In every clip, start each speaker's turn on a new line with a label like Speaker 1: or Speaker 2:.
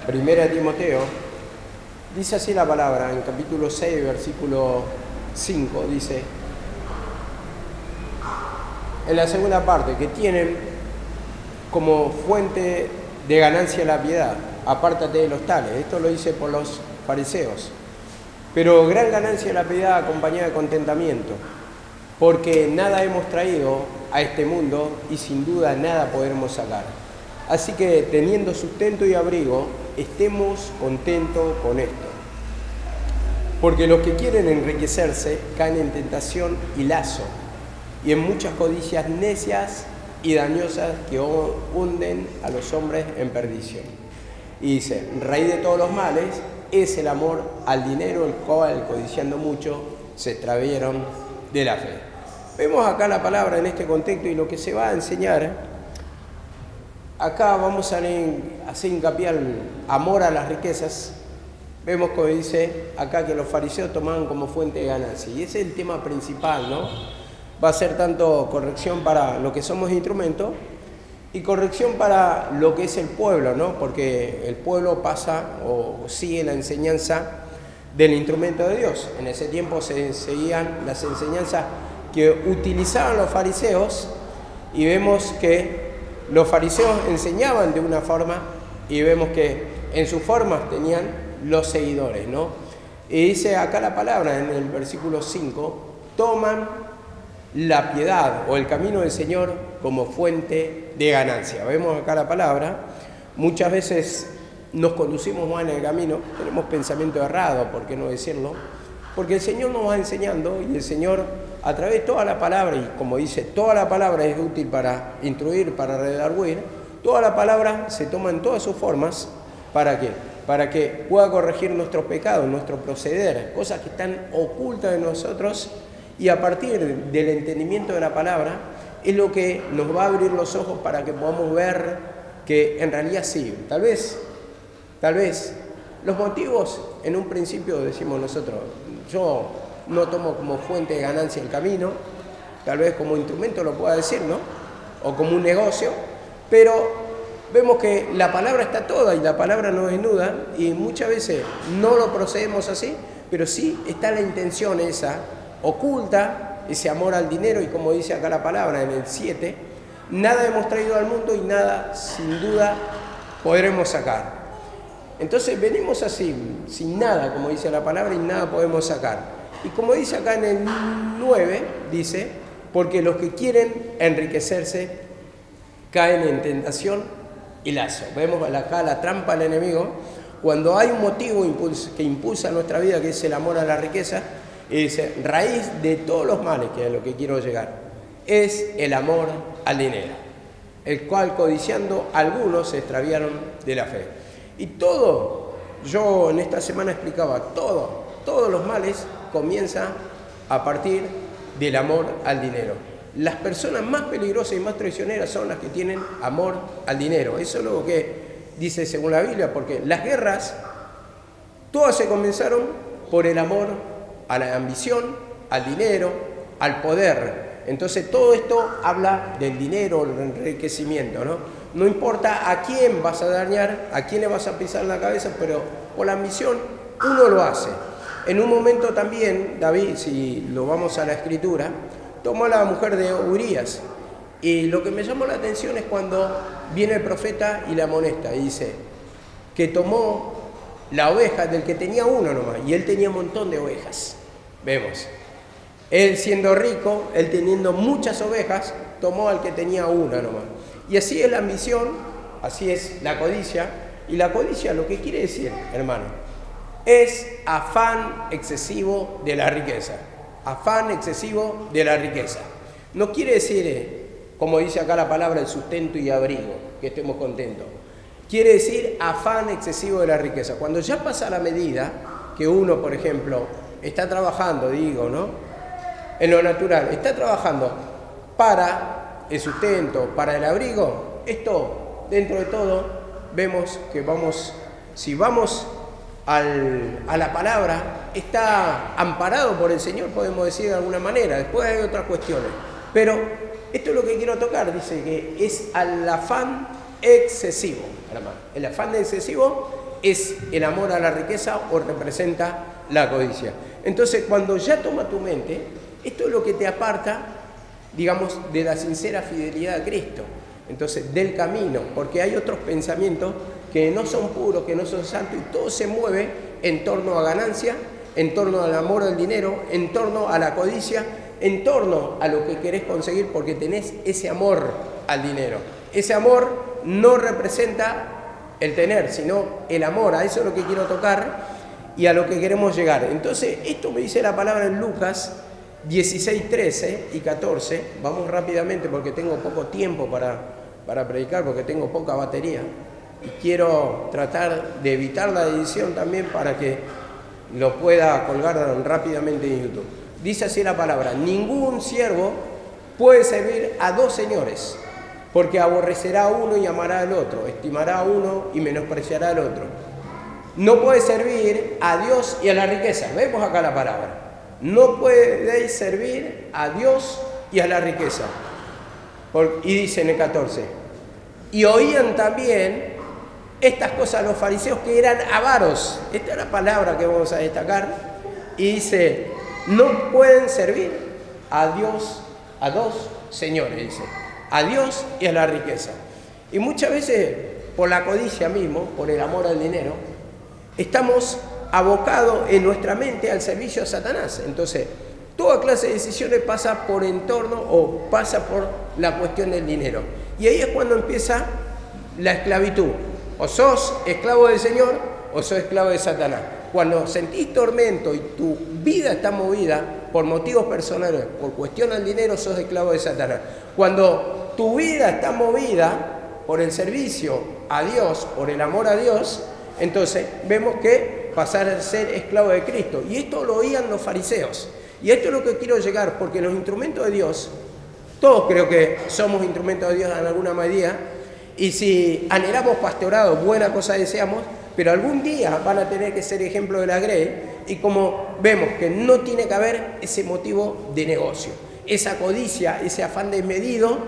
Speaker 1: Primera de Timoteo, dice así la palabra, en capítulo 6, versículo 5, dice, en la segunda parte, que tienen como fuente de ganancia la piedad, apártate de los tales. Esto lo dice por los fariseos. Pero gran ganancia la piedad acompañada de contentamiento, porque nada hemos traído a este mundo y sin duda nada podremos sacar. Así que teniendo sustento y abrigo, estemos contentos con esto. Porque los que quieren enriquecerse caen en tentación y lazo, y en muchas codicias necias y dañosas que hunden a los hombres en perdición. Y dice, raíz de todos los males es el amor al dinero, el cual, codiciando mucho, se extraviaron de la fe. Vemos acá la palabra en este contexto y lo que se va a enseñar. Acá vamos a hacer hincapié al amor a las riquezas. Vemos como dice acá que los fariseos tomaban como fuente de ganancia. Y ese es el tema principal, ¿no? Va a ser tanto corrección para lo que somos instrumentos y corrección para lo que es el pueblo, ¿no? Porque el pueblo pasa o sigue la enseñanza del instrumento de Dios. En ese tiempo se seguían las enseñanzas que utilizaban los fariseos y vemos que los fariseos enseñaban de una forma y vemos que en sus formas tenían los seguidores, ¿no? Y dice acá la palabra en el versículo 5, toman la piedad o el camino del Señor como fuente de ganancia. Vemos acá la palabra, muchas veces nos conducimos mal en el camino, tenemos pensamiento errado, ¿por qué no decirlo? Porque el Señor nos va enseñando y el Señor a través de toda la palabra, y como dice, toda la palabra es útil para instruir, para redarguir, toda la palabra se toma en todas sus formas, ¿para qué? Para que pueda corregir nuestros pecados, nuestro proceder, cosas que están ocultas de nosotros, y a partir del entendimiento de la palabra es lo que nos va a abrir los ojos para que podamos ver que en realidad sí, tal vez los motivos en un principio decimos nosotros, yo no tomo como fuente de ganancia el camino, tal vez como instrumento lo pueda decir, ¿no? O como un negocio, pero vemos que la palabra está toda y la palabra no desnuda y muchas veces no lo procedemos así, pero sí está la intención esa, oculta, ese amor al dinero y como dice acá la palabra en el 7, nada hemos traído al mundo y nada sin duda podremos sacar. Entonces venimos así, sin nada, como dice la palabra, y nada podemos sacar. Y como dice acá en el 9, dice, porque los que quieren enriquecerse caen en tentación y lazo. Vemos acá la trampa del enemigo, cuando hay un motivo que impulsa nuestra vida, que es el amor a la riqueza, y dice, raíz de todos los males, que es a lo que quiero llegar, es el amor al dinero, el cual codiciando algunos se extraviaron de la fe. Y todo, yo en esta semana explicaba, todos los males comienzan a partir del amor al dinero. Las personas más peligrosas y más traicioneras son las que tienen amor al dinero. Eso es lo que dice según la Biblia, porque las guerras, todas se comenzaron por el amor a la ambición, al dinero, al poder. Entonces todo esto habla del dinero, el enriquecimiento, ¿no? No importa a quién vas a dañar, a quién le vas a pisar la cabeza, pero por la ambición uno lo hace. En un momento también, David, si lo vamos a la escritura, tomó a la mujer de Urías. Y lo que me llamó la atención es cuando viene el profeta y la amonesta y dice que tomó la oveja del que tenía uno nomás, y él tenía un montón de ovejas. Vemos, él siendo rico, él teniendo muchas ovejas, tomó al que tenía una nomás. Y así es la ambición, así es la codicia. Y la codicia lo que quiere decir, hermano, es afán excesivo de la riqueza. Afán excesivo de la riqueza. No quiere decir, como dice acá la palabra, el sustento y abrigo, que estemos contentos. Quiere decir afán excesivo de la riqueza. Cuando ya pasa la medida que uno, por ejemplo, está trabajando, digo, ¿no? En lo natural, está trabajando para el sustento, para el abrigo, esto, dentro de todo, vemos que si vamos a la palabra, está amparado por el Señor, podemos decir de alguna manera. Después hay otras cuestiones. Pero esto es lo que quiero tocar, dice que es al afán excesivo, hermano. El afán excesivo es el amor a la riqueza o representa la codicia. Entonces, cuando ya toma tu mente, esto es lo que te aparta, digamos, de la sincera fidelidad a Cristo. Entonces, del camino, porque hay otros pensamientos que no son puros, que no son santos, y todo se mueve en torno a ganancia, en torno al amor al dinero, en torno a la codicia, en torno a lo que querés conseguir porque tenés ese amor al dinero. Ese amor no representa el tener, sino el amor. A eso es lo que quiero tocar y a lo que queremos llegar. Entonces, esto me dice la palabra en Lucas 16, 13 y 14. Vamos rápidamente porque tengo poco tiempo para predicar, porque tengo poca batería. Y quiero tratar de evitar la edición también para que lo pueda colgar rápidamente en YouTube. Dice así la palabra: ningún siervo puede servir a dos señores, porque aborrecerá a uno y amará al otro, estimará a uno y menospreciará al otro. No puede servir a Dios y a la riqueza. Vemos acá la palabra. No podéis servir a Dios y a la riqueza. Y dice en el 14: y oían también estas cosas los fariseos, que eran avaros. Esta es la palabra que vamos a destacar. Y dice: no pueden servir a Dios, a dos señores, dice, a Dios y a la riqueza. Y muchas veces, por la codicia mismo, por el amor al dinero, estamos abocados en nuestra mente al servicio a Satanás. Entonces, toda clase de decisiones pasa por entorno o pasa por la cuestión del dinero. Y ahí es cuando empieza la esclavitud. O sos esclavo del Señor o sos esclavo de Satanás. Cuando sentís tormento y tu vida está movida por motivos personales, por cuestión al dinero, sos esclavo de Satanás. Cuando tu vida está movida por el servicio a Dios, por el amor a Dios, entonces vemos que pasar a ser esclavo de Cristo. Y esto lo oían los fariseos. Y esto es lo que quiero llegar, porque los instrumentos de Dios, todos creo que somos instrumentos de Dios en alguna medida, y si anhelamos pastorado, buena cosa deseamos, pero algún día van a tener que ser ejemplo de la grey, y como vemos que no tiene que haber ese motivo de negocio, esa codicia, ese afán desmedido,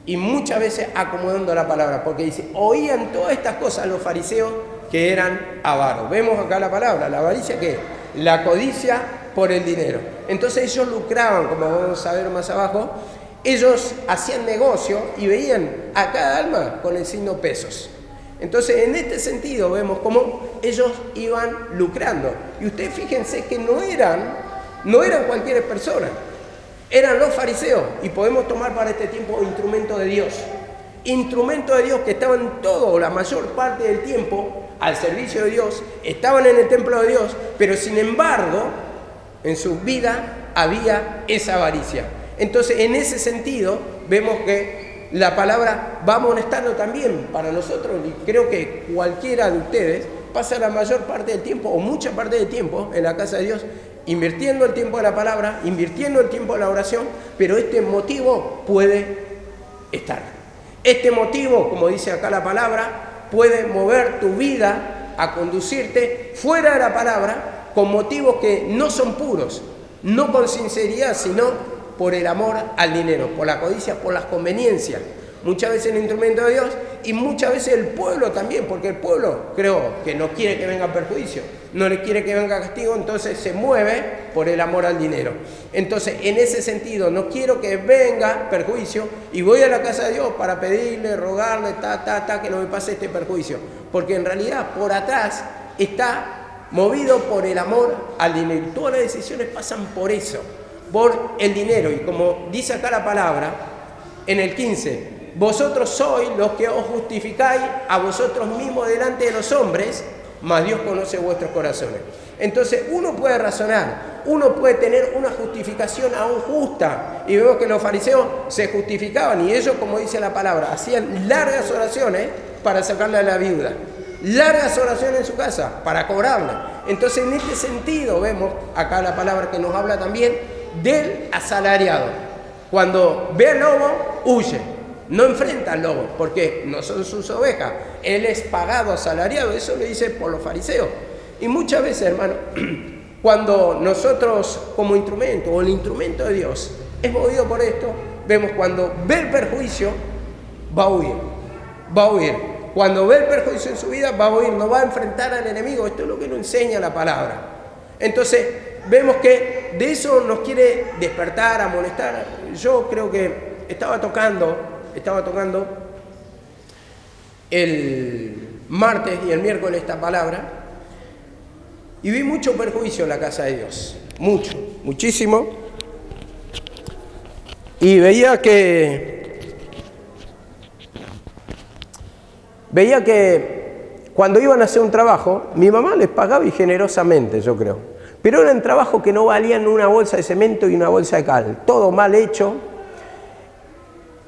Speaker 1: y muchas veces acomodando la palabra, porque dice, oían todas estas cosas los fariseos que eran avaros. Vemos acá la palabra, la avaricia, ¿qué? La codicia por el dinero. Entonces ellos lucraban, como vamos a ver más abajo, ellos hacían negocio y veían a cada alma con el signo pesos. Entonces, en este sentido, vemos cómo ellos iban lucrando. Y ustedes fíjense que no eran cualquier persona, eran los fariseos. Y podemos tomar para este tiempo instrumento de Dios. Instrumento de Dios que estaban todo, la mayor parte del tiempo, al servicio de Dios, estaban en el templo de Dios, pero sin embargo, en su vida había esa avaricia. Entonces, en ese sentido, vemos que la palabra va amonestando también para nosotros, y creo que cualquiera de ustedes pasa la mayor parte del tiempo, o mucha parte del tiempo, en la casa de Dios, invirtiendo el tiempo de la palabra, invirtiendo el tiempo de la oración, pero este motivo puede estar. Este motivo, como dice acá la palabra, puede mover tu vida a conducirte fuera de la palabra con motivos que no son puros, no con sinceridad, sino por el amor al dinero, por la codicia, por las conveniencias. Muchas veces el instrumento de Dios y muchas veces el pueblo también, porque el pueblo creo que no quiere que venga perjuicio, no le quiere que venga castigo, entonces se mueve por el amor al dinero. Entonces, en ese sentido, no quiero que venga perjuicio y voy a la casa de Dios para pedirle, rogarle, que no me pase este perjuicio, porque en realidad por atrás está movido por el amor al dinero. Todas las decisiones pasan por eso, por el dinero. Y como dice acá la palabra, en el 15, vosotros sois los que os justificáis a vosotros mismos delante de los hombres, mas Dios conoce vuestros corazones. Entonces uno puede razonar, uno puede tener una justificación aún justa, y vemos que los fariseos se justificaban, y ellos, como dice la palabra, hacían largas oraciones para sacarle a la viuda, largas oraciones en su casa para cobrarla. Entonces, en este sentido vemos acá la palabra que nos habla también del asalariado. Cuando ve al lobo, huye, no enfrenta al lobo, porque no son sus ovejas, él es pagado, asalariado. Eso lo dice por los fariseos. Y muchas veces, hermano, cuando nosotros como instrumento, o el instrumento de Dios, es movido por esto, vemos cuando ve el perjuicio, va a huir. cuando ve el perjuicio en su vida, va a oír, no va a enfrentar al enemigo. Esto es lo que nos enseña la palabra. Entonces, vemos que de eso nos quiere despertar, amonestar. Yo creo que estaba tocando el martes y el miércoles esta palabra y vi mucho perjuicio en la casa de Dios. Muchísimo. Y veía que cuando iban a hacer un trabajo, mi mamá les pagaba y generosamente, yo creo. Pero eran trabajos que no valían una bolsa de cemento y una bolsa de cal. Todo mal hecho.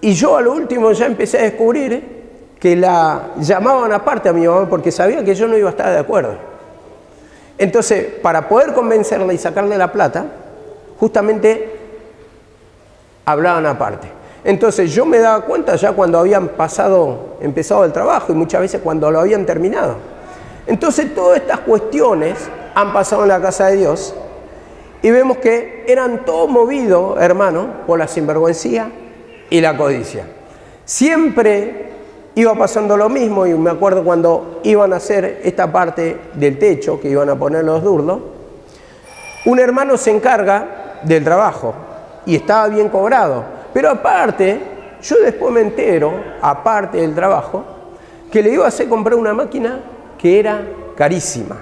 Speaker 1: Y yo a lo último ya empecé a descubrir que la llamaban aparte a mi mamá porque sabía que yo no iba a estar de acuerdo. Entonces, para poder convencerla y sacarle la plata, justamente hablaban aparte. Entonces yo me daba cuenta ya cuando habían empezado el trabajo y muchas veces cuando lo habían terminado. Entonces todas estas cuestiones han pasado en la casa de Dios y vemos que eran todos movidos, hermano, por la sinvergüencía y la codicia. Siempre iba pasando lo mismo y me acuerdo cuando iban a hacer esta parte del techo que iban a poner los durlos, un hermano se encarga del trabajo y estaba bien cobrado, pero aparte, yo después me entero, aparte del trabajo, que le iba a hacer comprar una máquina que era carísima.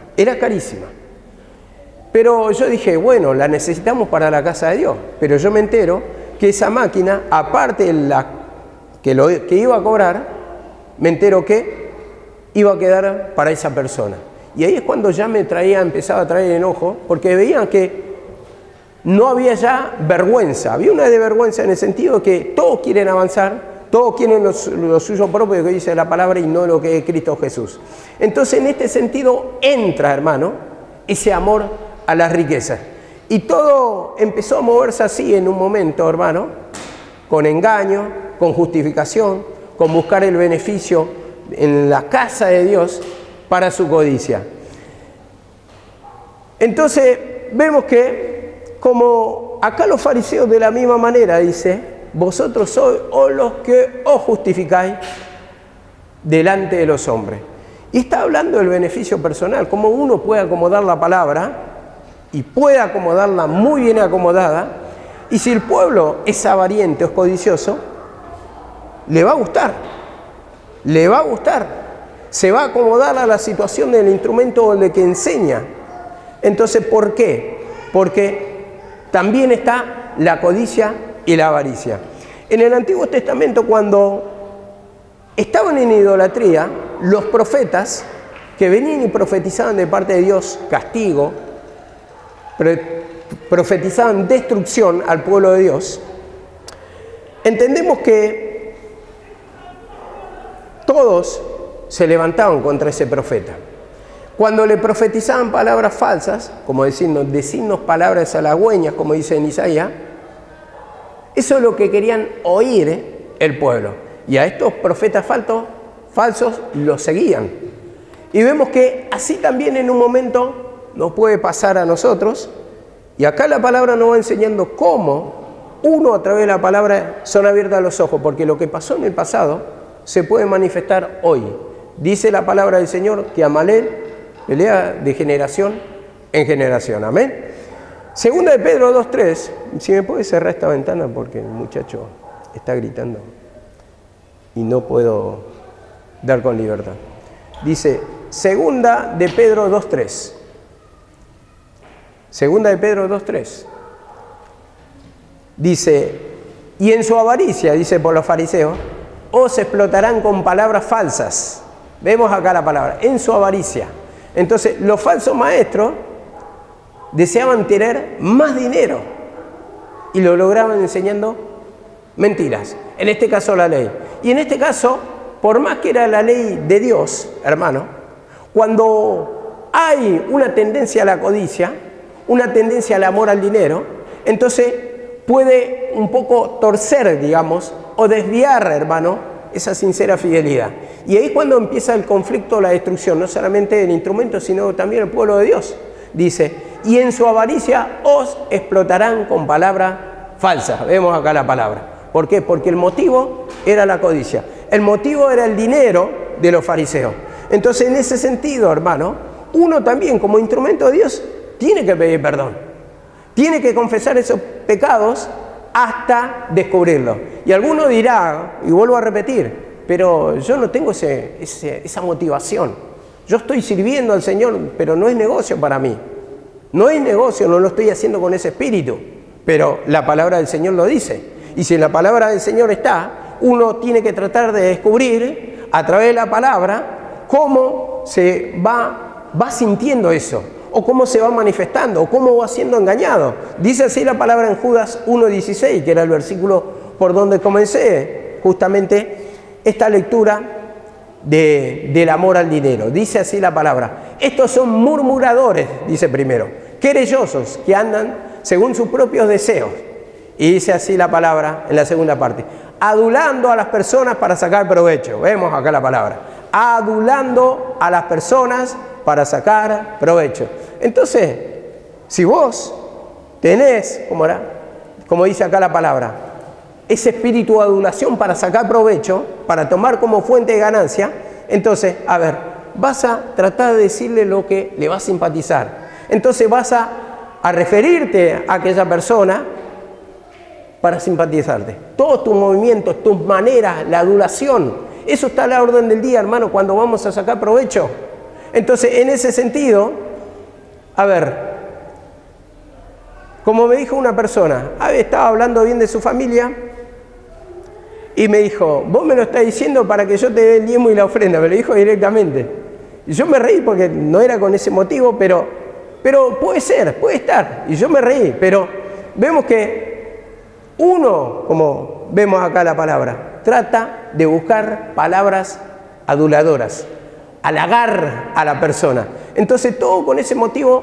Speaker 1: Pero yo dije, bueno, la necesitamos para la casa de Dios, pero yo me entero que esa máquina, aparte de que iba a cobrar, me entero que iba a quedar para esa persona. Y ahí es cuando ya empezaba a traer enojo, porque veían que no había ya vergüenza, había una de vergüenza en el sentido de que todos quieren avanzar, todos quieren lo suyo propio que dice la palabra y no lo que es Cristo Jesús. Entonces en este sentido entra, hermano, ese amor a las riquezas. Y todo empezó a moverse así en un momento, hermano, con engaño, con justificación, con buscar el beneficio en la casa de Dios para su codicia. Entonces vemos que como acá los fariseos de la misma manera dice, vosotros sois los que os justificáis delante de los hombres. Y está hablando del beneficio personal, cómo uno puede acomodar la palabra y puede acomodarla muy bien acomodada, y si el pueblo es avariente o es codicioso, le va a gustar, se va a acomodar a la situación del instrumento o de que enseña. Entonces, ¿por qué? Porque también está la codicia y la avaricia. En el Antiguo Testamento, cuando estaban en idolatría, los profetas que venían y profetizaban de parte de Dios castigo, profetizaban destrucción al pueblo de Dios, entendemos que todos se levantaban contra ese profeta. Cuando le profetizaban palabras falsas, como decirnos palabras halagüeñas, como dice en Isaías, eso es lo que querían oír el pueblo. Y a estos profetas falsos los seguían. Y vemos que así también en un momento nos puede pasar a nosotros. Y acá la palabra nos va enseñando cómo uno a través de la palabra son abiertos los ojos, porque lo que pasó en el pasado se puede manifestar hoy. Dice la palabra del Señor que Amalek pelea de generación en generación. Amén. Segunda de Pedro 2:3. Si me puede cerrar esta ventana porque el muchacho está gritando y no puedo dar con libertad. Dice Segunda de Pedro 2:3. Segunda de Pedro 2:3. Dice, y en su avaricia, dice por los fariseos, os explotarán con palabras falsas. Vemos acá la palabra, en su avaricia. Entonces, los falsos maestros deseaban tener más dinero y lo lograban enseñando mentiras. En este caso, la ley. Y en este caso, por más que era la ley de Dios, hermano, cuando hay una tendencia a la codicia, una tendencia al amor al dinero, entonces puede un poco torcer, digamos, o desviar, hermano, esa sincera fidelidad. Y ahí es cuando empieza el conflicto, la destrucción, no solamente del instrumento, sino también del pueblo de Dios. Dice, y en su avaricia os explotarán con palabras falsas. Vemos acá la palabra. ¿Por qué? Porque el motivo era la codicia. El motivo era el dinero, de los fariseos. Entonces, en ese sentido, hermano, uno también como instrumento de Dios tiene que pedir perdón. Tiene que confesar esos pecados hasta descubrirlos. Y alguno dirá, y vuelvo a repetir, pero yo no tengo esa motivación. Yo estoy sirviendo al Señor, pero no es negocio para mí. No es negocio, no lo estoy haciendo con ese espíritu. Pero la palabra del Señor lo dice. Y si la palabra del Señor está, uno tiene que tratar de descubrir a través de la palabra cómo se va sintiendo eso, o cómo se va manifestando, o cómo va siendo engañado. Dice así la palabra en Judas 1:16, que era el versículo por donde comencé justamente esta lectura del amor al dinero. Dice así la palabra: estos son murmuradores, dice primero, querellosos, que andan según sus propios deseos. Y dice así la palabra en la segunda parte: adulando a las personas para sacar provecho. Vemos acá la palabra: adulando a las personas para sacar provecho. Entonces, si vos tenés, como dice acá la palabra, ese espíritu de adulación para sacar provecho, para tomar como fuente de ganancia, entonces, a ver, vas a tratar de decirle lo que le va a simpatizar. Entonces vas a referirte a aquella persona para simpatizarte. Todos tus movimientos, tus maneras, la adulación, eso está a la orden del día, hermano, cuando vamos a sacar provecho. Entonces, en ese sentido, a ver, como me dijo una persona, estaba hablando bien de su familia y me dijo: vos me lo estás diciendo para que yo te dé el diezmo y la ofrenda. Me lo dijo directamente. Y yo me reí porque no era con ese motivo, pero puede ser, puede estar. Y yo me reí, pero vemos que uno, como vemos acá la palabra, trata de buscar palabras aduladoras, halagar a la persona. Entonces todo con ese motivo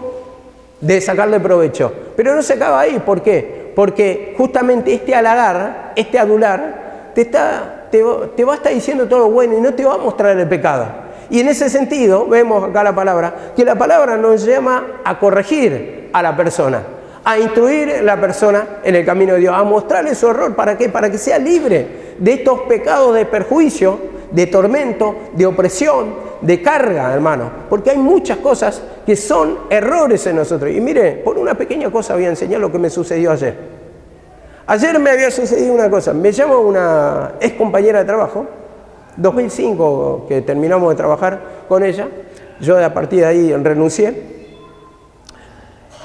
Speaker 1: de sacarle provecho. Pero no se acaba ahí. ¿Por qué? Porque justamente este halagar, este adular, te va a estar diciendo todo lo bueno y no te va a mostrar el pecado. Y en ese sentido, vemos acá la palabra, que la palabra nos llama a corregir a la persona, a instruir a la persona en el camino de Dios, a mostrarle su error. ¿Para qué? Para que sea libre de estos pecados de perjuicio, de tormento, de opresión, de carga, hermano. Porque hay muchas cosas que son errores en nosotros. Y mire, por una pequeña cosa voy a enseñar lo que me sucedió ayer. Ayer me había sucedido una cosa. Me llama una ex compañera de trabajo, 2005 que terminamos de trabajar con ella. Yo a partir de ahí renuncié.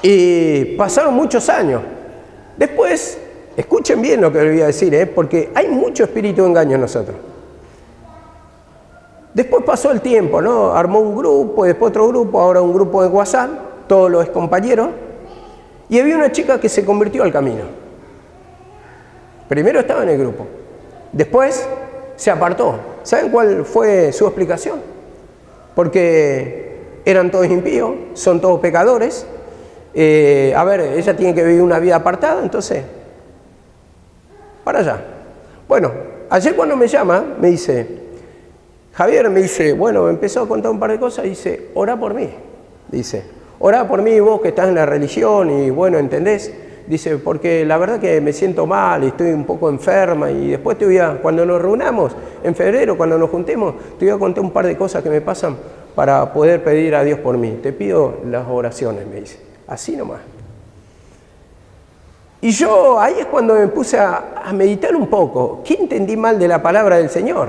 Speaker 1: Y pasaron muchos años. Después, escuchen bien lo que les voy a decir, porque hay mucho espíritu de engaño en nosotros. Después pasó el tiempo, ¿no? Armó un grupo, después otro grupo, ahora un grupo de WhatsApp, todos los compañeros. Y había una chica que se convirtió al camino. Primero estaba en el grupo, después se apartó. ¿Saben cuál fue su explicación? Porque eran todos impíos, son todos pecadores. Ella tiene que vivir una vida apartada, entonces, para allá. Bueno, ayer cuando me llama, me dice, Javier, me dice, bueno, me empezó a contar un par de cosas, dice, orá por mí. Dice, orá por mí vos que estás en la religión y bueno, ¿entendés? Dice, porque la verdad que me siento mal y estoy un poco enferma y después cuando nos reunamos en febrero, cuando nos juntemos, te voy a contar un par de cosas que me pasan para poder pedir a Dios por mí. Te pido las oraciones, me dice. Así nomás. Y yo ahí es cuando me puse a meditar un poco. ¿Qué entendí mal de la palabra del Señor?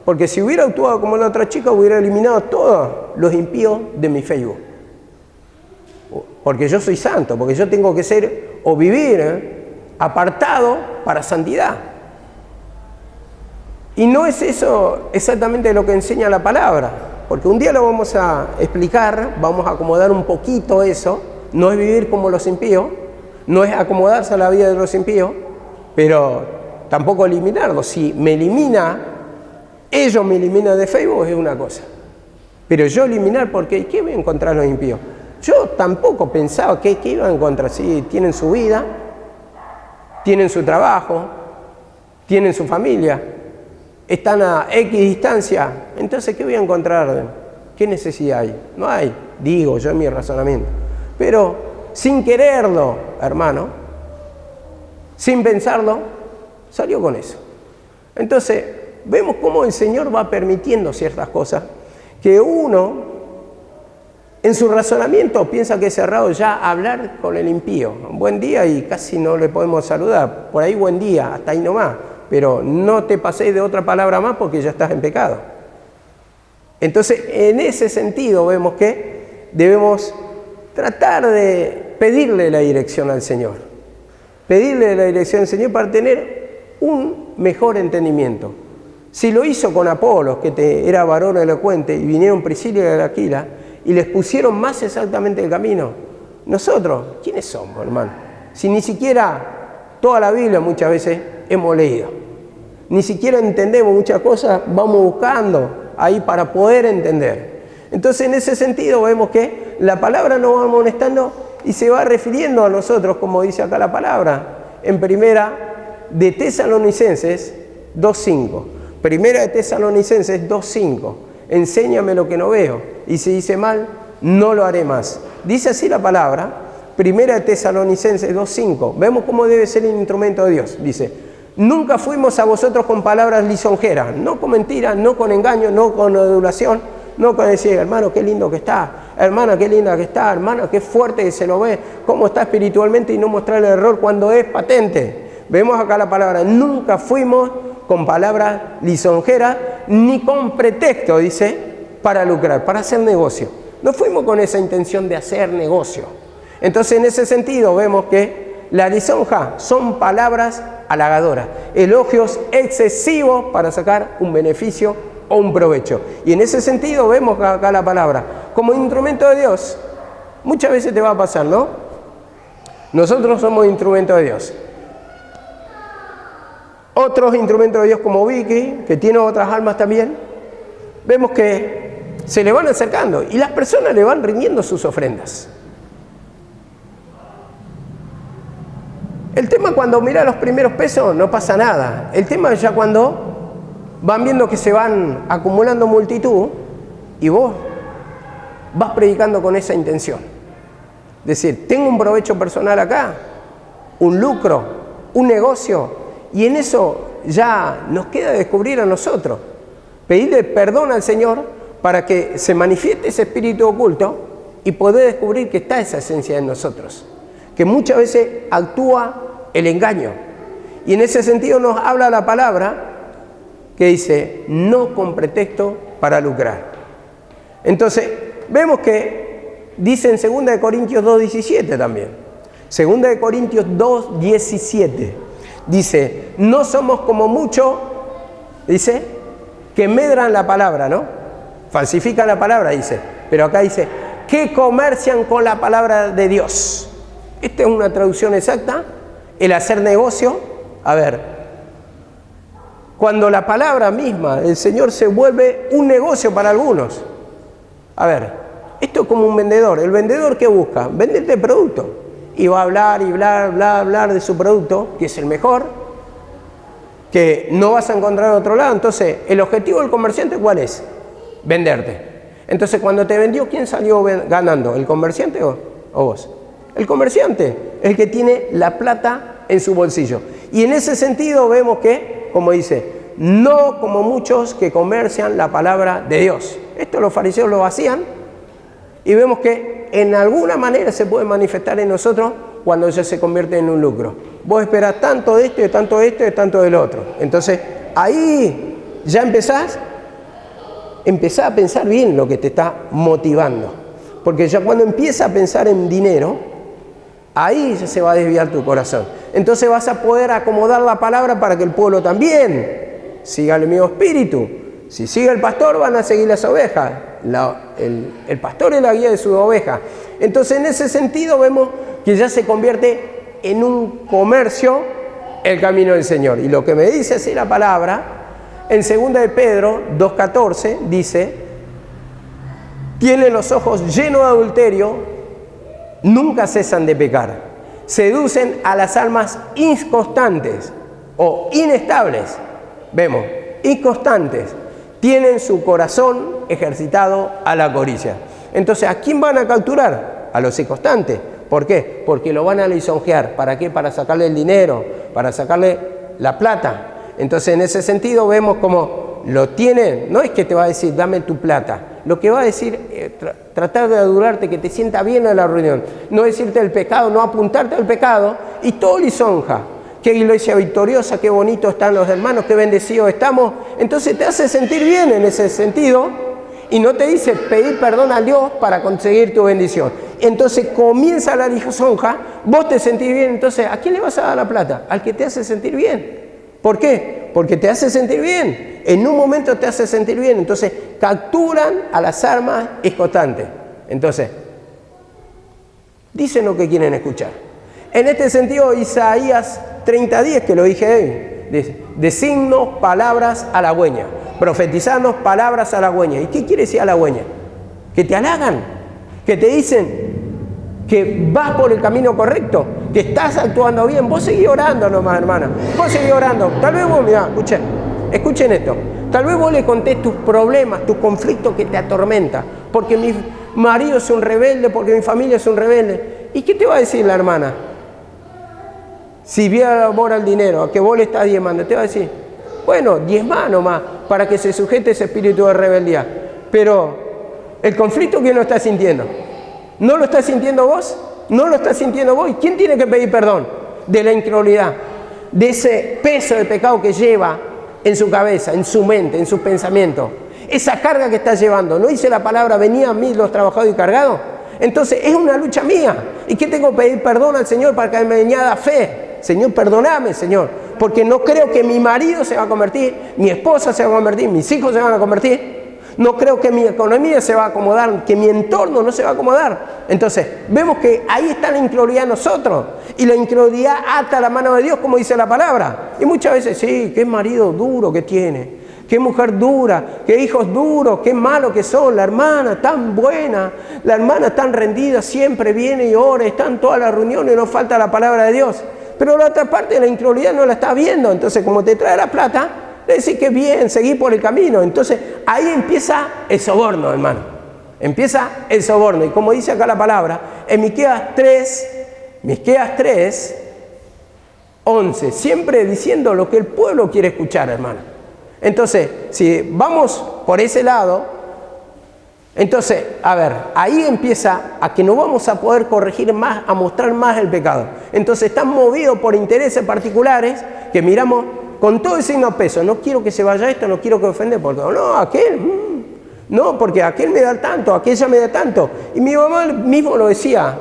Speaker 1: Porque si hubiera actuado como la otra chica, hubiera eliminado todos los impíos de mi Facebook. Porque yo soy santo, porque yo tengo que ser o vivir apartado para santidad. Y no es eso exactamente lo que enseña la palabra, porque un día lo vamos a explicar, vamos a acomodar un poquito eso. No es vivir como los impíos, no es acomodarse a la vida de los impíos, pero tampoco eliminarlos. Si ellos me eliminan de Facebook es una cosa. Pero yo eliminar, porque ¿qué voy a encontrar los impíos? Yo tampoco pensaba que iban a encontrar. Sí, tienen su vida, tienen su trabajo, tienen su familia, están a X distancia. Entonces, ¿qué voy a encontrar? ¿Qué necesidad hay? No hay, digo yo en mi razonamiento. Pero sin quererlo, hermano, sin pensarlo, salió con eso. Entonces, vemos cómo el Señor va permitiendo ciertas cosas que uno en su razonamiento piensa que es cerrado ya hablar con el impío. Buen día y casi no le podemos saludar. Por ahí buen día, hasta ahí nomás. Pero no te paséis de otra palabra más porque ya estás en pecado. Entonces, en ese sentido vemos que debemos tratar de pedirle la dirección al Señor. Pedirle la dirección al Señor para tener un mejor entendimiento. Si lo hizo con Apolos, que era varón elocuente, y vinieron Priscila y Aquila, y les pusieron más exactamente el camino, nosotros, ¿quiénes somos, hermano? Si ni siquiera toda la Biblia muchas veces hemos leído, ni siquiera entendemos muchas cosas, vamos buscando ahí para poder entender. Entonces, en ese sentido vemos que la palabra nos va amonestando y se va refiriendo a nosotros, como dice acá la palabra, en primera de Tesalonicenses 2.5. Primera de Tesalonicenses 2.5. Enséñame lo que no veo, y si dice mal, no lo haré más. Dice así la palabra, Primera de Tesalonicenses 2.5. Vemos cómo debe ser el instrumento de Dios. Dice, nunca fuimos a vosotros con palabras lisonjeras, no con mentiras, no con engaño, no con adulación, no con decir, hermano, qué lindo que está, hermana, qué linda que está, hermana, qué fuerte que se lo ve, cómo está espiritualmente, y no mostrar el error cuando es patente. Vemos acá la palabra, nunca fuimos con palabras lisonjeras, ni con pretexto, dice, para lucrar, para hacer negocio. No fuimos con esa intención de hacer negocio. Entonces, en ese sentido, vemos que la lisonja son palabras halagadoras, elogios excesivos para sacar un beneficio o un provecho. Y en ese sentido, vemos acá la palabra, como instrumento de Dios, muchas veces te va a pasar, ¿no? Nosotros somos instrumentos de Dios. Otros instrumentos de Dios como Vicky, que tiene otras almas también, vemos que se le van acercando y las personas le van rindiendo sus ofrendas. El tema cuando mira los primeros pesos no pasa nada. El tema es ya cuando van viendo que se van acumulando multitud y vos vas predicando con esa intención. Es decir, tengo un provecho personal acá, un lucro, un negocio. Y en eso ya nos queda descubrir a nosotros, pedirle perdón al Señor para que se manifieste ese espíritu oculto y poder descubrir que está esa esencia en nosotros, que muchas veces actúa el engaño. Y en ese sentido nos habla la palabra que dice, no con pretexto para lucrar. Entonces, vemos que dice en 2 Corintios 2.17 también, 2 Corintios 2.17. Dice, no somos como muchos, dice, que medran la palabra, ¿no? Falsifican la palabra, dice. Pero acá dice, que comercian con la palabra de Dios. Esta es una traducción exacta. El hacer negocio, a ver, cuando la palabra misma del Señor se vuelve un negocio para algunos. A ver, esto es como un vendedor. El vendedor, ¿qué busca? Venderte producto. Y va a hablar y hablar de su producto, que es el mejor, que no vas a encontrar en otro lado. Entonces, el objetivo del comerciante, ¿cuál es? Venderte. Entonces, cuando te vendió, ¿quién salió ganando? ¿El comerciante o vos? El comerciante, el que tiene la plata en su bolsillo. Y en ese sentido vemos que, como dice, no como muchos que comercian la palabra de Dios. Esto los fariseos lo hacían y vemos que en alguna manera se puede manifestar en nosotros cuando ya se convierte en un lucro. Vos esperás tanto de esto, y tanto de esto, y tanto del otro. Entonces, ahí ya empezás a pensar bien lo que te está motivando. Porque ya cuando empiezas a pensar en dinero, ahí ya se va a desviar tu corazón. Entonces vas a poder acomodar la palabra para que el pueblo también siga el mismo espíritu. Si sigue el pastor, van a seguir las ovejas. El pastor es la guía de sus ovejas. Entonces, en ese sentido, vemos que ya se convierte en un comercio el camino del Señor. Y lo que me dice así la palabra, en 2 de Pedro 2.14, dice, tienen los ojos llenos de adulterio, nunca cesan de pecar. Seducen a las almas inconstantes o inestables. Vemos, inconstantes. Tienen su corazón ejercitado a la codicia. Entonces, ¿a quién van a capturar? A los inconstantes. ¿Por qué? Porque lo van a lisonjear. ¿Para qué? Para sacarle el dinero, para sacarle la plata. Entonces, en ese sentido, vemos como lo tiene, no es que te va a decir, dame tu plata. Lo que va a decir, tratar de adularte, que te sienta bien en la reunión. No decirte el pecado, no apuntarte al pecado, y todo lisonja. Qué iglesia victoriosa, qué bonito están los hermanos, qué bendecidos estamos. Entonces te hace sentir bien en ese sentido, y no te dice pedir perdón a Dios para conseguir tu bendición. Entonces comienza la lisonja, vos te sentís bien, entonces ¿a quién le vas a dar la plata? Al que te hace sentir bien. ¿Por qué? Porque te hace sentir bien. En un momento te hace sentir bien. Entonces capturan a las armas escotantes. Entonces, dicen lo que quieren escuchar. En este sentido, Isaías 30:10, que lo dije hoy, dice, designos palabras halagüeñas, profetizarnos palabras halagüeñas. ¿Y qué quiere decir halagüeña? Que te halagan, que te dicen que vas por el camino correcto, que estás actuando bien. Vos seguís orando nomás, hermana. Vos seguís orando. Tal vez vos, mirá, escuchen esto. Tal vez vos le contés tus problemas, tus conflictos que te atormentan. Porque mi marido es un rebelde, porque mi familia es un rebelde. ¿Y qué te va a decir la hermana? Si viera amor al dinero, a que vos le estás diezmando, te va a decir, bueno, diezmá nomás, para que se sujete ese espíritu de rebeldía. Pero el conflicto, ¿quién lo está sintiendo? ¿No lo estás sintiendo vos? ¿No lo estás sintiendo vos? ¿Y quién tiene que pedir perdón? De la incredulidad, de ese peso de pecado que lleva en su cabeza, en su mente, en sus pensamientos. Esa carga que está llevando. ¿No dice la palabra, venid a mí los trabajados y cargados? Entonces es una lucha mía. ¿Y qué tengo que pedir perdón al Señor para que me añada fe? Señor, perdóname, Señor. Porque no creo que mi marido se va a convertir, mi esposa se va a convertir, mis hijos se van a convertir. No creo que mi economía se va a acomodar, que mi entorno no se va a acomodar. Entonces, vemos que ahí está la incredulidad en nosotros. Y la incredulidad ata la mano de Dios, como dice la palabra. Y muchas veces, sí, qué marido duro que tiene, qué mujer dura, qué hijos duros, qué malos que son. La hermana tan buena, la hermana tan rendida, siempre viene y ora, está en todas las reuniones, no falta la palabra de Dios. Pero la otra parte de la incredulidad no la está viendo. Entonces, como te trae la plata, le decís que bien, seguí por el camino. Entonces, ahí empieza el soborno, hermano. Empieza el soborno. Y como dice acá la palabra, en Miqueas 3:11, siempre diciendo lo que el pueblo quiere escuchar, hermano. Entonces, si vamos por ese lado, entonces, a ver, ahí empieza a que no vamos a poder corregir más, a mostrar más el pecado. Entonces, están movidos por intereses particulares que miramos con todo el signo de peso. No quiero que se vaya esto, no quiero que ofenda, porque no, aquel, no, porque aquel me da tanto, aquella me da tanto. Y mi mamá mismo lo decía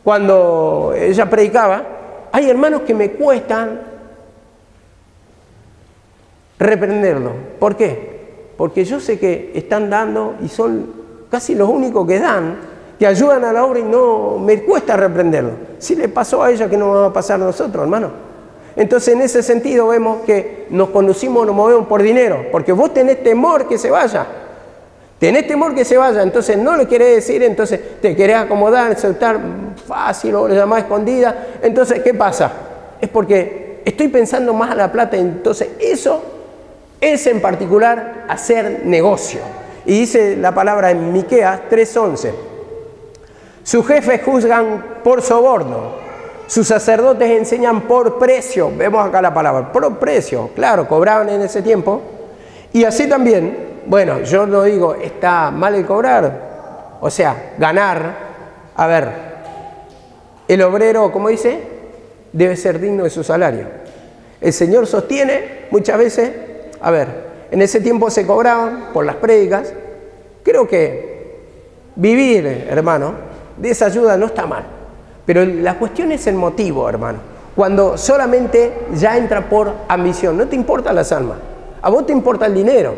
Speaker 1: cuando ella predicaba. Hay hermanos que me cuestan reprenderlo. ¿Por qué? Porque yo sé que están dando y son casi los únicos que dan, que ayudan a la obra, y no me cuesta reprenderlo. Si le pasó a ella, que no va a pasar a nosotros, hermano. Entonces, en ese sentido vemos que nos conducimos, nos movemos por dinero, porque vos tenés temor que se vaya. Tenés temor que se vaya, entonces no le querés decir, entonces te querés acomodar, soltar fácil o le llamás escondida. Entonces, ¿qué pasa? Es porque estoy pensando más a la plata. Entonces, eso es en particular hacer negocio. Y dice la palabra en Miqueas 3:11, sus jefes juzgan por soborno, sus sacerdotes enseñan por precio. Vemos acá la palabra, por precio. Claro, cobraban en ese tiempo. Y así también, bueno, yo no digo, está mal el cobrar, o sea, ganar. A ver, el obrero, como dice, debe ser digno de su salario. El Señor sostiene muchas veces, a ver, en ese tiempo se cobraban por las prédicas. Creo que vivir, hermano, de esa ayuda no está mal. Pero la cuestión es el motivo, hermano. Cuando solamente ya entra por ambición, no te importan las almas, a vos te importa el dinero.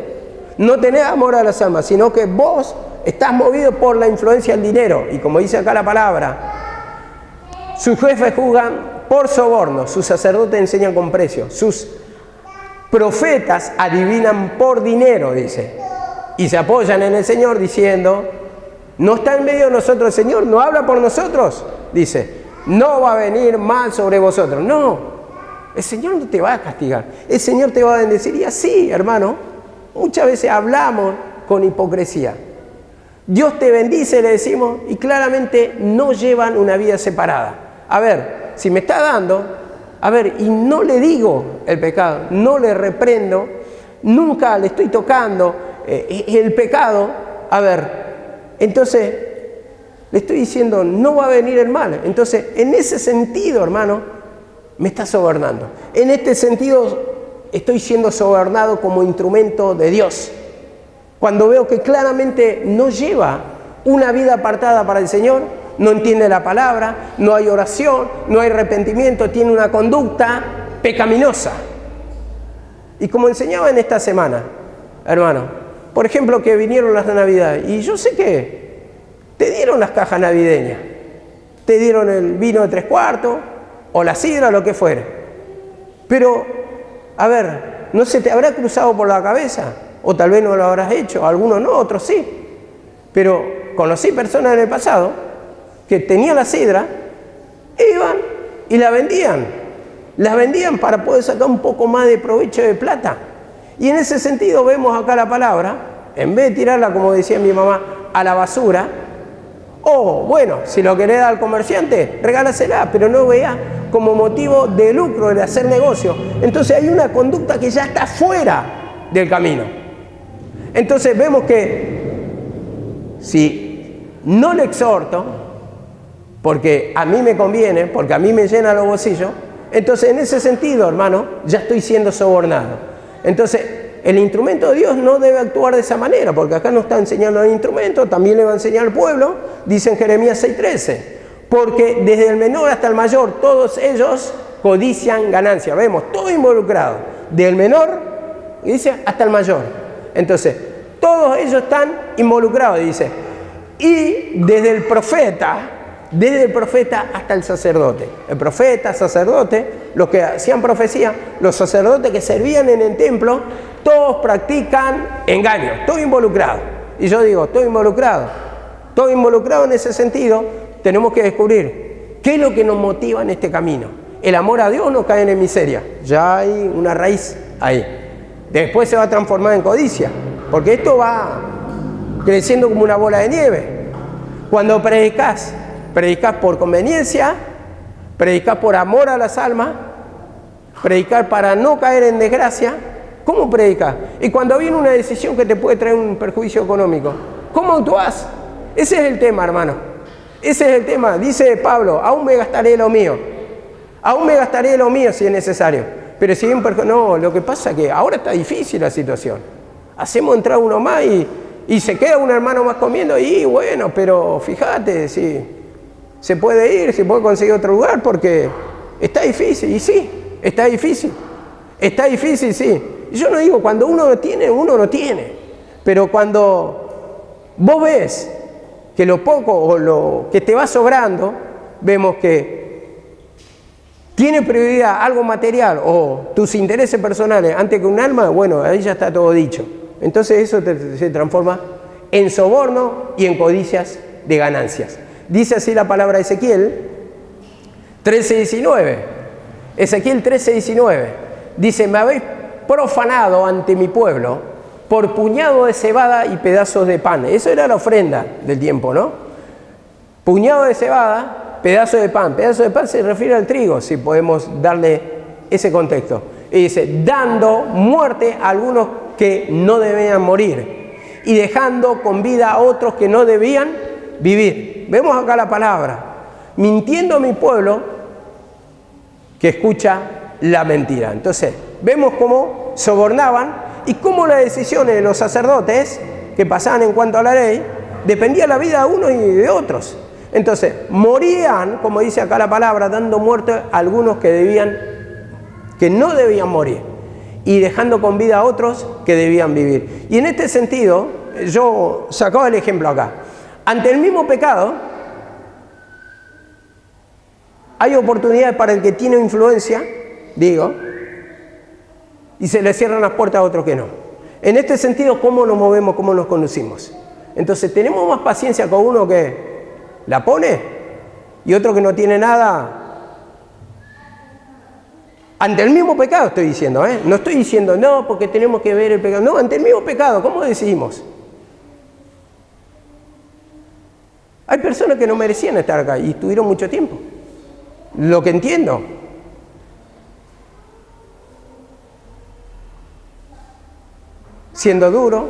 Speaker 1: No tenés amor a las almas, sino que vos estás movido por la influencia del dinero. Y como dice acá la palabra, sus jefes juzgan por soborno, sus sacerdotes enseñan con precio, sus profetas adivinan por dinero, dice. Y se apoyan en el Señor diciendo, no está en medio de nosotros el Señor, no habla por nosotros. Dice, no va a venir mal sobre vosotros. No, el Señor no te va a castigar, el Señor te va a bendecir. Y así, hermano, muchas veces hablamos con hipocresía. Dios te bendice, le decimos, y claramente no llevan una vida separada. A ver, si me está dando, A ver, y no le digo el pecado, no le reprendo, nunca le estoy tocando el pecado. A ver, entonces le estoy diciendo, no va a venir el mal. Entonces, en ese sentido, hermano, me está sobornando. En este sentido, estoy siendo sobornado como instrumento de Dios. Cuando veo que claramente no lleva una vida apartada para el Señor, no entiende la palabra, no hay oración, no hay arrepentimiento, tiene una conducta pecaminosa. Y como enseñaba en esta semana, hermano, por ejemplo, que vinieron las Navidades, y yo sé que te dieron las cajas navideñas, te dieron el vino de 3/4, o la sidra, lo que fuere. Pero, a ver, ¿no se te habrá cruzado por la cabeza? O tal vez no lo habrás hecho, algunos no, otros sí. Pero conocí personas en el pasado que tenían la sidra, iban y la vendían. Las vendían para poder sacar un poco más de provecho de plata. Y en ese sentido vemos acá la palabra, en vez de tirarla, como decía mi mamá, a la basura, o bueno, si lo querés dar al comerciante, regálasela, pero no vea como motivo de lucro, de hacer negocio. Entonces hay una conducta que ya está fuera del camino. Entonces vemos que si no le exhorto, porque a mí me conviene, porque a mí me llena los bolsillos, entonces en ese sentido, hermano, ya estoy siendo sobornado. Entonces el instrumento de Dios no debe actuar de esa manera, porque acá nos está enseñando el instrumento, también le va a enseñar al pueblo, dice en Jeremías 6:13, porque desde el menor hasta el mayor, todos ellos codician ganancia. Vemos, todo involucrado, del menor, dice, hasta el mayor. Entonces, todos ellos están involucrados, dice, y desde el profeta hasta el sacerdote. El profeta, sacerdote, los que hacían profecía, los sacerdotes que servían en el templo, todos practican engaño, todo involucrado. Y yo digo, todo involucrado en ese sentido, tenemos que descubrir qué es lo que nos motiva en este camino. El amor a Dios no cae en miseria, ya hay una raíz ahí. Después se va a transformar en codicia, porque esto va creciendo como una bola de nieve. Cuando predicás por conveniencia, predicás por amor a las almas, predicás para no caer en desgracia. ¿Cómo predicás? Y cuando viene una decisión que te puede traer un perjuicio económico, ¿cómo actuás? Ese es el tema, hermano. Ese es el tema. Dice Pablo, aún me gastaré lo mío. Aún me gastaré lo mío si es necesario. Pero si bien, no, lo que pasa es que ahora está difícil la situación. Hacemos entrar uno más y se queda un hermano más comiendo y bueno, pero fíjate si se puede ir, si puede conseguir otro lugar porque está difícil. Y sí, está difícil. Está difícil, sí. Yo no digo, cuando uno no tiene, uno no tiene. Pero cuando vos ves que lo poco o lo que te va sobrando, vemos que tiene prioridad algo material o tus intereses personales antes que un alma, bueno, ahí ya está todo dicho. Entonces eso se transforma en soborno y en codicias de ganancias. Dice así la palabra de Ezequiel 13:19. Ezequiel 13:19. Dice, me habéis profanado ante mi pueblo por puñado de cebada y pedazos de pan. Eso era la ofrenda del tiempo, ¿no? Puñado de cebada, pedazo de pan. Pedazo de pan se refiere al trigo, si podemos darle ese contexto. Y dice, dando muerte a algunos que no debían morir y dejando con vida a otros que no debían vivir. Vemos acá la palabra, mintiendo a mi pueblo que escucha la mentira. Entonces, vemos cómo sobornaban y cómo las decisiones de los sacerdotes que pasaban en cuanto a la ley dependía la vida de unos y de otros. Entonces, morían, como dice acá la palabra, dando muerte a algunos que no debían morir y dejando con vida a otros que debían vivir. Y en este sentido, yo sacaba el ejemplo acá. Ante el mismo pecado, hay oportunidades para el que tiene influencia, digo, y se le cierran las puertas a otros que no. En este sentido, ¿cómo nos movemos, cómo nos conducimos? Entonces, tenemos más paciencia con uno que la pone y otro que no tiene nada. Ante el mismo pecado estoy diciendo, no estoy diciendo no porque tenemos que ver el pecado. No, ante el mismo pecado, ¿cómo decidimos? Hay personas que no merecían estar acá y estuvieron mucho tiempo. Lo que entiendo. siendo duro,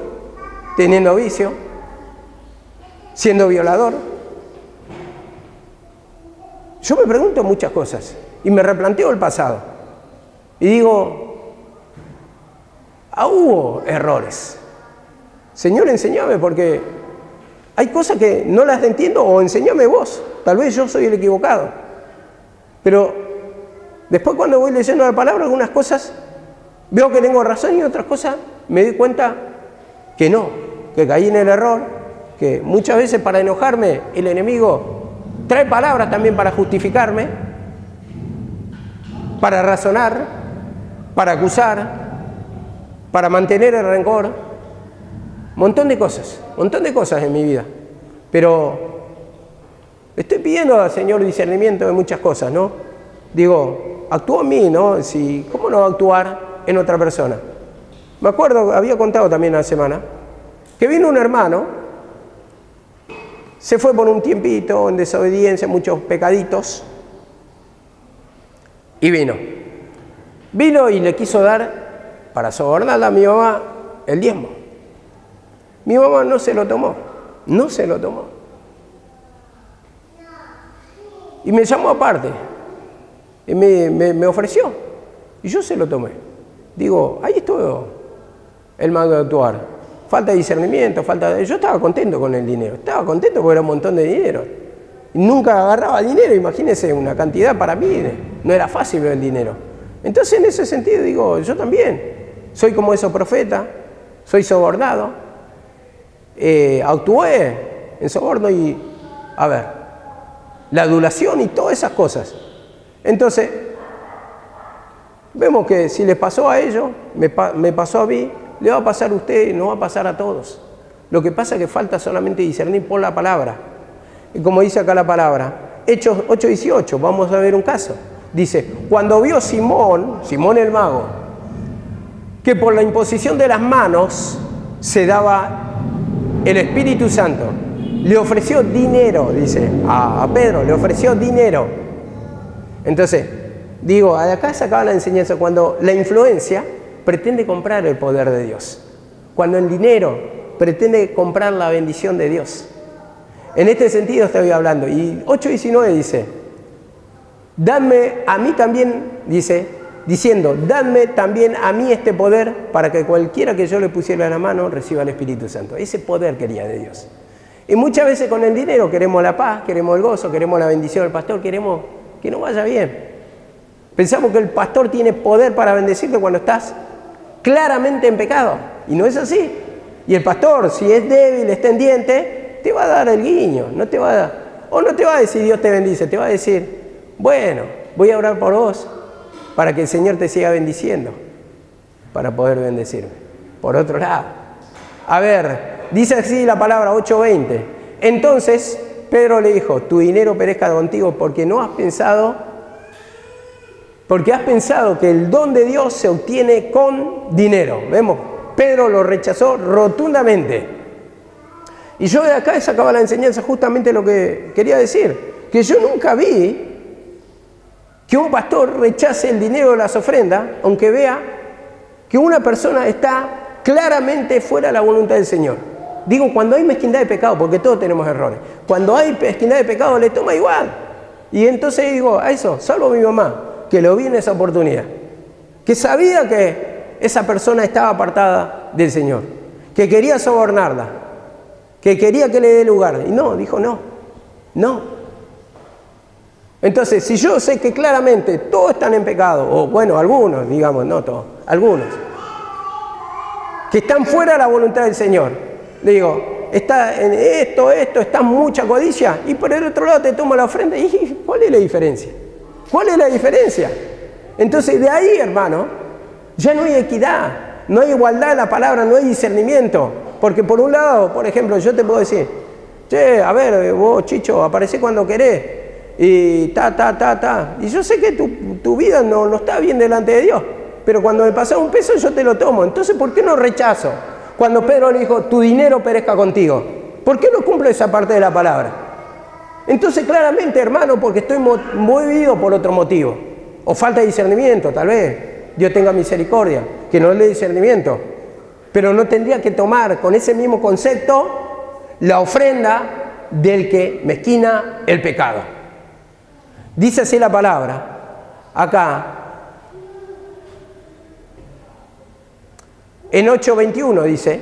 Speaker 1: teniendo vicio, siendo violador. Yo me pregunto muchas cosas y me replanteo el pasado y digo, hubo errores. Señor, enséñame, porque hay cosas que no las entiendo, o enséñame vos, tal vez yo soy el equivocado. Pero después, cuando voy leyendo la palabra, algunas cosas veo que tengo razón y otras cosas me doy cuenta que no, que caí en el error, que muchas veces para enojarme el enemigo trae palabras también para justificarme, para razonar, para acusar, para mantener el rencor. Montón de cosas en mi vida. Pero estoy pidiendo al Señor discernimiento de muchas cosas, ¿no? Digo, actúa en mí, ¿no? ¿Cómo no va a actuar en otra persona? Me acuerdo, había contado también la semana, que vino un hermano, se fue por un tiempito en desobediencia, muchos pecaditos, y vino y le quiso dar, para sobornarla a mi mamá, el diezmo. Mi mamá no se lo tomó. Y me llamó aparte, y me ofreció, y yo se lo tomé. Digo, ahí estuvo el modo de actuar. Falta de discernimiento, yo estaba contento con el dinero, estaba contento porque era un montón de dinero. Y nunca agarraba dinero, imagínense, una cantidad para mí, no era fácil ver el dinero. Entonces, en ese sentido, digo, yo también soy como esos profetas, soy sobornado. Actué en soborno y, la adulación y todas esas cosas. Entonces, vemos que si les pasó a ellos, me pasó a mí, le va a pasar a usted, no va a pasar a todos. Lo que pasa es que falta solamente discernir por la palabra. Y como dice acá la palabra, Hechos 8:18, vamos a ver un caso. Dice, cuando vio Simón el mago, que por la imposición de las manos se daba el Espíritu Santo, le ofreció dinero, dice, a Pedro, le ofreció dinero. Entonces, digo, de acá se acaba la enseñanza, cuando la influencia pretende comprar el poder de Dios, cuando el dinero pretende comprar la bendición de Dios. En este sentido estoy hablando. Y 8:19 dice, dadme a mí también, diciendo, dadme también a mí este poder para que cualquiera que yo le pusiera en la mano reciba el Espíritu Santo. Ese poder quería de Dios. Y muchas veces con el dinero queremos la paz, queremos el gozo, queremos la bendición del pastor, queremos que nos vaya bien. Pensamos que el pastor tiene poder para bendecirte cuando estás claramente en pecado. Y no es así. Y el pastor, si es débil, es tendiente, te va a dar el guiño. No te va a decir Dios te bendice, te va a decir, bueno, voy a orar por vos, para que el Señor te siga bendiciendo, para poder bendecirme. Por otro lado, dice así la palabra 8:20. Entonces Pedro le dijo, tu dinero perezca contigo, porque has pensado que el don de Dios se obtiene con dinero. Vemos, Pedro lo rechazó rotundamente. Y yo de acá sacaba la enseñanza justamente lo que quería decir, que yo nunca vi que un pastor rechace el dinero de las ofrendas, aunque vea que una persona está claramente fuera de la voluntad del Señor. Digo, cuando hay mezquindad de pecado, porque todos tenemos errores, cuando hay mezquindad de pecado le toma igual. Y entonces digo, a eso, salvo a mi mamá, que lo vi en esa oportunidad, que sabía que esa persona estaba apartada del Señor, que quería sobornarla, que quería que le dé lugar. Y no, dijo no. Entonces, si yo sé que claramente todos están en pecado, o bueno, algunos, digamos, no todos, algunos, que están fuera de la voluntad del Señor, le digo, está en esto, está mucha codicia, y por el otro lado te tomo la ofrenda, ¿y cuál es la diferencia? ¿Cuál es la diferencia? Entonces, de ahí, hermano, ya no hay equidad, no hay igualdad en la palabra, no hay discernimiento, porque por un lado, por ejemplo, yo te puedo decir, che, vos, Chicho, aparecé cuando querés, y y yo sé que tu vida no está bien delante de Dios, pero cuando me pasas un peso yo te lo tomo. Entonces, ¿por qué no rechazo? Cuando Pedro le dijo, tu dinero perezca contigo, ¿por qué no cumplo esa parte de la palabra? Entonces, claramente, hermano, porque estoy movido por otro motivo, o falta de discernimiento, tal vez Dios tenga misericordia, que no le dé discernimiento. pero no tendría que tomar con ese mismo concepto la ofrenda del que mezquina el pecado. Dice así la palabra, acá, en 8:21 dice,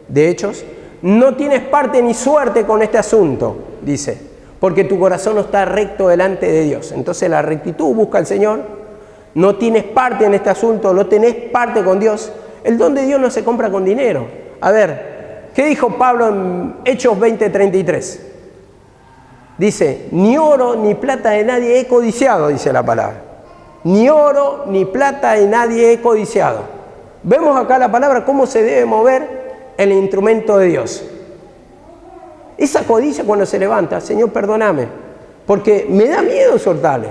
Speaker 1: de Hechos, no tienes parte ni suerte con este asunto, dice, porque tu corazón no está recto delante de Dios. Entonces la rectitud busca al Señor, no tienes parte en este asunto, no tenés parte con Dios. El don de Dios no se compra con dinero. A ver, ¿qué dijo Pablo en Hechos 20:33? Dice, ni oro ni plata de nadie he codiciado, dice la palabra. Ni oro ni plata de nadie he codiciado. Vemos acá la palabra cómo se debe mover el instrumento de Dios. Esa codicia cuando se levanta, Señor, perdóname, porque me da miedo soltarle.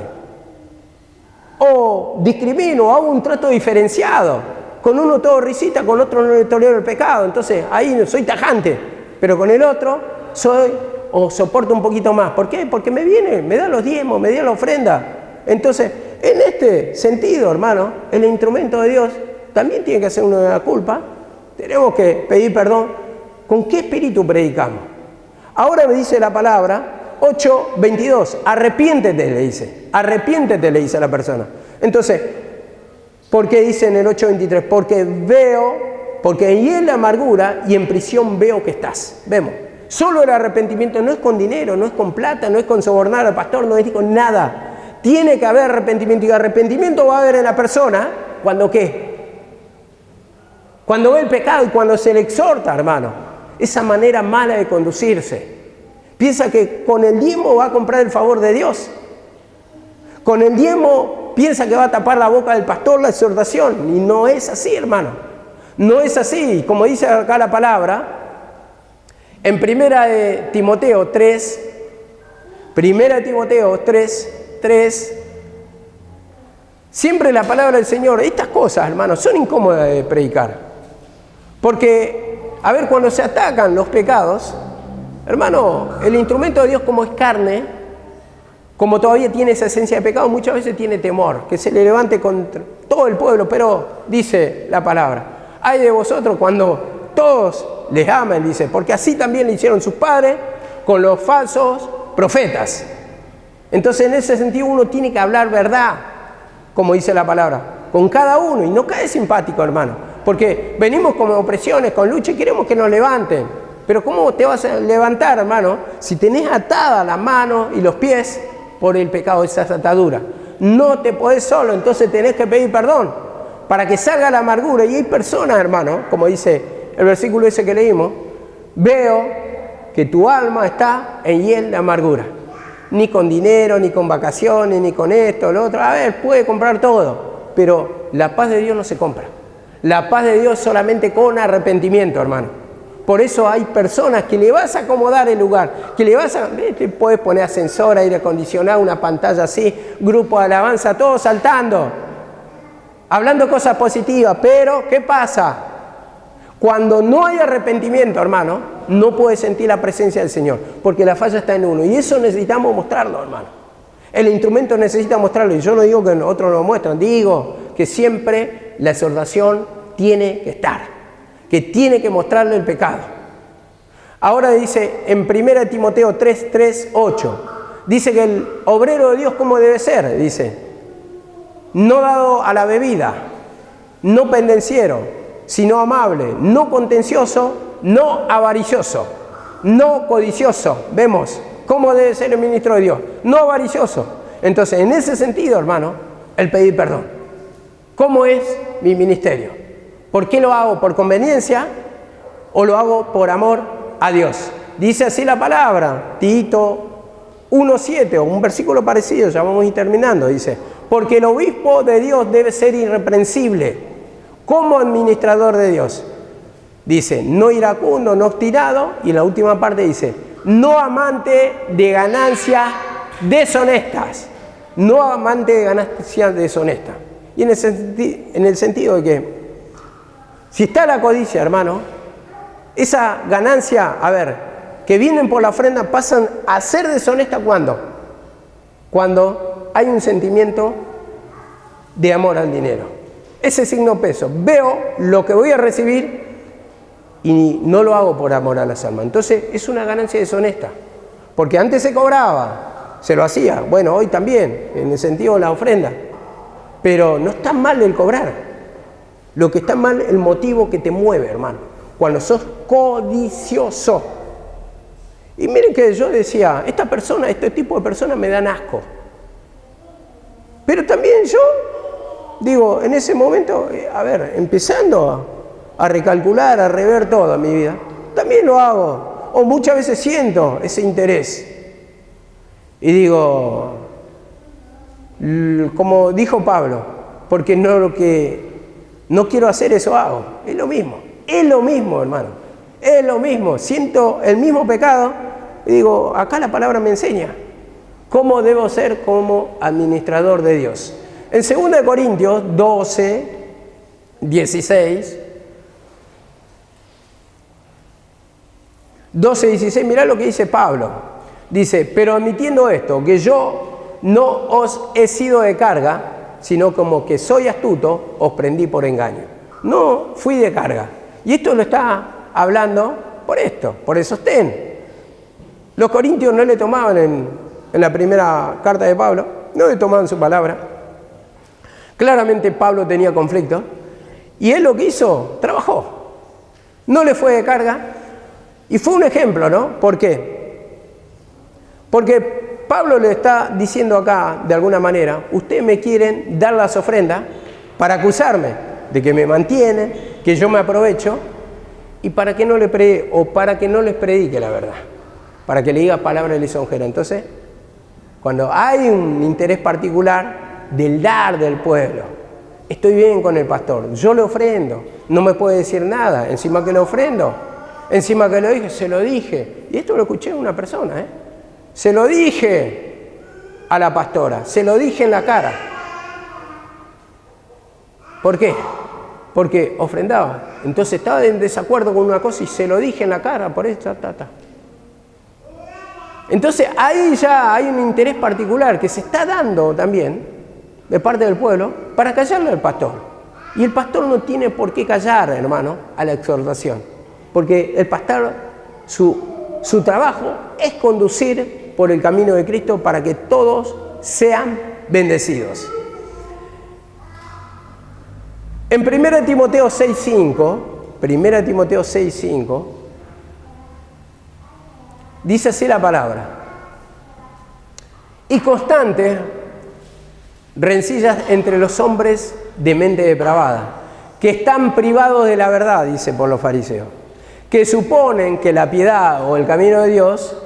Speaker 1: O discrimino, hago un trato diferenciado. Con uno todo risita, con otro no le tolero el pecado. Entonces ahí soy tajante, pero con el otro soporto un poquito más. ¿Por qué? Porque me da los diezmos, me da la ofrenda. Entonces, en este sentido, hermano, el instrumento de Dios también tiene que hacer una culpa. Tenemos que pedir perdón. ¿Con qué espíritu predicamos? Ahora me dice la palabra 8:22, arrepiéntete, le dice. Arrepiéntete, le dice a la persona. Entonces, ¿por qué dice en el 8:23? Porque en él la amargura y en prisión veo que estás. Vemos. Solo el arrepentimiento no es con dinero, no es con plata, no es con sobornar al pastor, no es con nada. Tiene que haber arrepentimiento, y arrepentimiento va a haber en la persona cuando ¿qué? Cuando ve el pecado y cuando se le exhorta, hermano, esa manera mala de conducirse. Piensa que con el diezmo va a comprar el favor de Dios. Con el diezmo piensa que va a tapar la boca del pastor la exhortación. Y no es así, hermano. No es así. Como dice acá la palabra, en 1 Timoteo 3, siempre la palabra del Señor, estas cosas, hermanos, son incómodas de predicar. Porque, a ver, cuando se atacan los pecados, hermano, el instrumento de Dios como es carne, como todavía tiene esa esencia de pecado, muchas veces tiene temor, que se le levante contra todo el pueblo, pero dice la palabra, ay de vosotros cuando todos les aman, dice, porque así también le hicieron sus padres con los falsos profetas. Entonces, en ese sentido, uno tiene que hablar verdad, como dice la palabra, con cada uno, y no cae simpático, hermano, porque venimos con opresiones, con lucha y queremos que nos levanten. Pero ¿cómo te vas a levantar, hermano, si tenés atadas las manos y los pies por el pecado de esas ataduras? No te podés solo, entonces tenés que pedir perdón para que salga la amargura. Y hay personas, hermano, como dice el versículo ese que leímos, veo que tu alma está en hiel de amargura. Ni con dinero, ni con vacaciones, ni con esto, lo otro. A ver, puede comprar todo, pero la paz de Dios no se compra. La paz de Dios solamente con arrepentimiento, hermano. Por eso hay personas que le vas a acomodar el lugar, que le vas a... Te puedes poner ascensor, aire acondicionado, una pantalla así, grupo de alabanza, todos saltando, hablando cosas positivas, pero ¿qué pasa? Cuando no hay arrepentimiento, hermano, no puedes sentir la presencia del Señor, porque la falla está en uno, y eso necesitamos mostrarlo, hermano. El instrumento necesita mostrarlo, y yo no digo que otros no lo muestran, digo que siempre la exhortación tiene que estar, que tiene que mostrarle el pecado. Ahora dice en 1 Timoteo 3:8, dice que el obrero de Dios ¿cómo debe ser? Dice, no dado a la bebida, no pendenciero, sino amable, no contencioso, no avaricioso, no codicioso. Vemos cómo debe ser el ministro de Dios, no avaricioso. Entonces, en ese sentido, hermano, el pedir perdón. ¿Cómo es mi ministerio? ¿Por qué lo hago? ¿Por conveniencia o lo hago por amor a Dios? Dice así la palabra, Tito 1:7, o un versículo parecido, ya vamos a ir terminando, dice, porque el obispo de Dios debe ser irreprensible como administrador de Dios. Dice, no iracundo, no obstinado, y en la última parte dice, no amante de ganancias deshonestas, no amante de ganancias deshonestas. Y en el sentido de que, si está la codicia, hermano, esa ganancia, a ver, que vienen por la ofrenda, pasan a ser deshonestas, ¿cuándo? Cuando hay un sentimiento de amor al dinero. Ese signo peso. Veo lo que voy a recibir y no lo hago por amor a las almas. Entonces es una ganancia deshonesta, porque antes se cobraba, se lo hacía, bueno, hoy también, en el sentido de la ofrenda, pero no está mal el cobrar. Lo que está mal es el motivo que te mueve, hermano, cuando sos codicioso. Y miren que yo decía, este tipo de personas me dan asco. Pero también yo, digo, en ese momento, empezando a recalcular, a rever toda mi vida, también lo hago. O muchas veces siento ese interés. Y digo, como dijo Pablo, porque no quiero hacer eso hago. Es lo mismo, hermano. Es lo mismo. Siento el mismo pecado y digo, acá la palabra me enseña cómo debo ser como administrador de Dios. En 2 Corintios 12, 16, 16, mirá lo que dice Pablo. Dice, pero admitiendo esto, que yo no os he sido de carga, sino como que soy astuto, os prendí por engaño. No fui de carga. Y esto lo está hablando por esto, por el sostén. Los corintios no le tomaban en la primera carta de Pablo, no le tomaban su palabra. Claramente Pablo tenía conflicto y él lo que hizo, trabajó. No le fue de carga y fue un ejemplo, ¿no? ¿Por qué? Porque Pablo le está diciendo acá, de alguna manera, ustedes me quieren dar las ofrendas para acusarme de que me mantienen, que yo me aprovecho, y para que no les predique la verdad, para que le diga palabra lisonjera. Entonces, cuando hay un interés particular del dar del pueblo, estoy bien con el pastor, yo le ofrendo, no me puede decir nada, encima que le ofrendo, encima que lo dije, se lo dije, y esto lo escuché de una persona, se lo dije a la pastora, se lo dije en la cara. ¿Por qué? Porque ofrendaba. Entonces estaba en desacuerdo con una cosa y se lo dije en la cara, por eso, Entonces ahí ya hay un interés particular que se está dando también de parte del pueblo para callarle al pastor. Y el pastor no tiene por qué callar, hermano, a la exhortación. Porque el pastor, su trabajo es conducir por el camino de Cristo para que todos sean bendecidos. En 1 Timoteo 6:5, dice así la palabra: y constantes rencillas entre los hombres de mente depravada, que están privados de la verdad, dice por los fariseos, que suponen que la piedad o el camino de Dios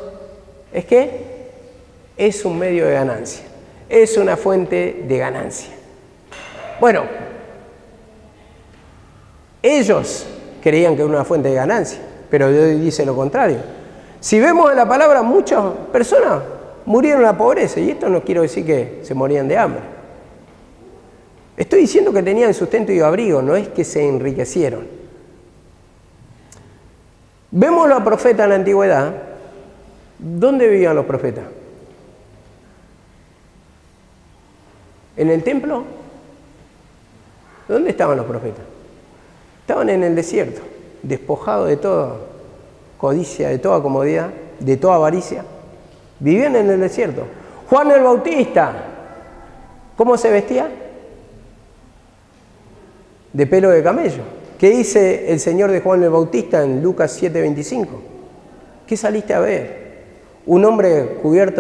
Speaker 1: es que es un medio de ganancia, es una fuente de ganancia. Bueno, ellos creían que era una fuente de ganancia, pero Dios dice lo contrario. Si vemos en la palabra, muchas personas murieron en la pobreza, y esto no quiero decir que se morían de hambre. Estoy diciendo que tenían sustento y abrigo, no es que se enriquecieron. Vemos los profetas en la antigüedad. ¿Dónde vivían los profetas? ¿En el templo? ¿Dónde estaban los profetas? Estaban en el desierto, despojados de toda codicia, de toda comodidad, de toda avaricia. Vivían en el desierto. Juan el Bautista, ¿cómo se vestía? De pelo de camello. ¿Qué dice el Señor de Juan el Bautista en Lucas 7:25? ¿Qué saliste a ver? Un hombre cubierto